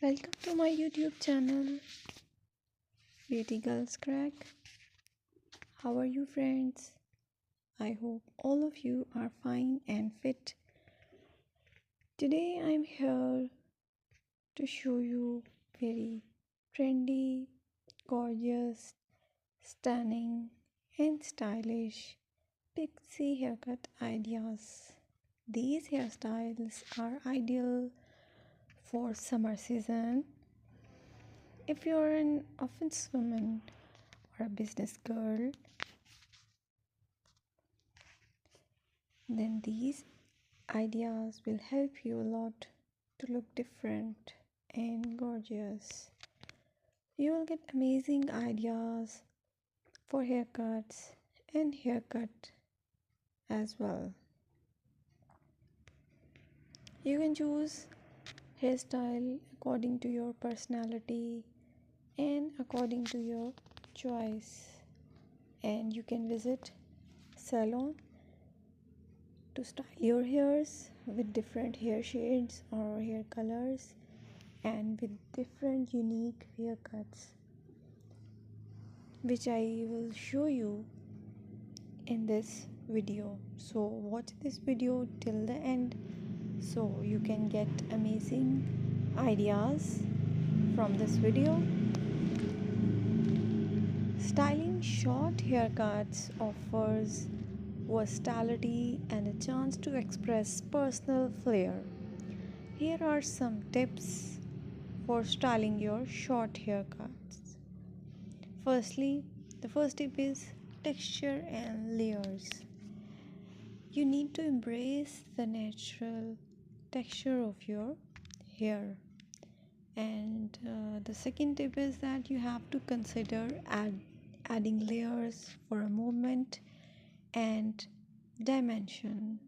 Welcome to my YouTube channel, Beauty Girls Crack. How are you, friends? I hope all of you are fine and fit. Today I'm here to show you very trendy, gorgeous, stunning, and stylish pixie haircut ideas. These hairstyles are ideal for summer season. If you're an office woman or a business girl, then these ideas will help you a lot to look different and gorgeous. You will get amazing ideas for haircuts and haircut as well. You can choose hairstyle according to your personality and according to your choice, and you can visit salon to style your hairs with different hair shades or hair colors and with different unique haircuts, which I will show you in this video. So watch this video till the end so you can get amazing ideas from this video. Styling short haircuts offers versatility and a chance to express personal flair. Here are some tips for styling your short haircuts. Firstly, the first tip is texture and layers. You need to embrace the natural texture of your hair. And the second tip is that you have to consider adding layers for a movement and dimension.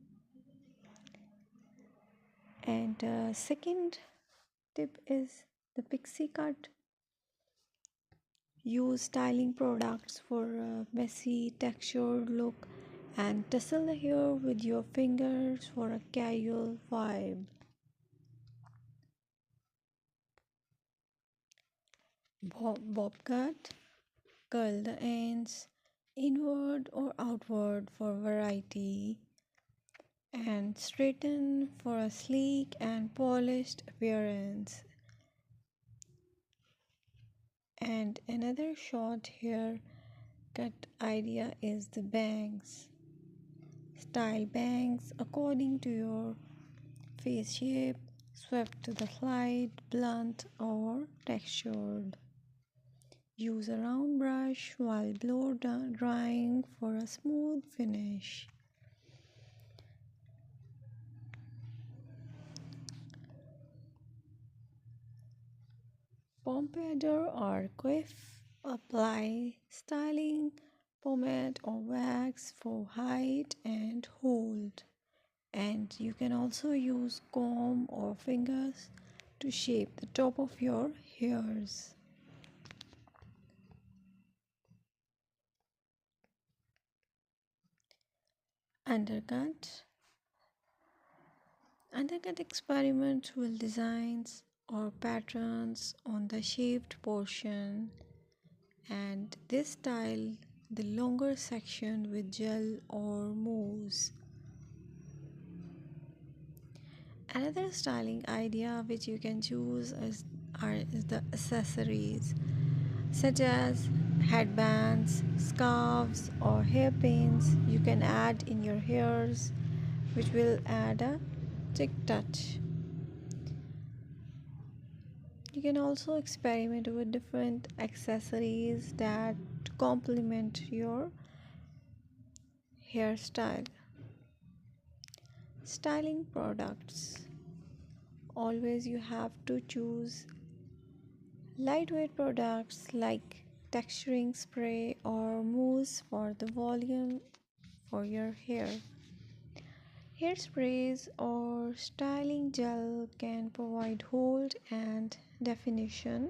And second tip is the pixie cut. Use styling products for a messy textured look and tussle the hair with your fingers for a casual vibe. Bob cut. Curl the ends inward or outward for variety, and straighten for a sleek and polished appearance. And another short hair cut idea is the bangs. Style bangs according to your face shape, swept to the side, blunt or textured. Use a round brush while blow drying for a smooth finish. Pompadour or quiff. Apply styling pomade or wax for height and hold. And you can also use comb or fingers to shape the top of your hairs. Undercut. Undercut experiment with designs or patterns on the shaved portion, and this style the longer section with gel or mousse. Another styling idea which you can choose is the accessories such as headbands, scarves or hairpins you can add in your hairs, which will add a chic touch. You can also experiment with different accessories that complement your hairstyle. Styling products. Always you have to choose lightweight products like texturing spray or mousse for the volume for your hair. Hairsprays or styling gel can provide hold and definition.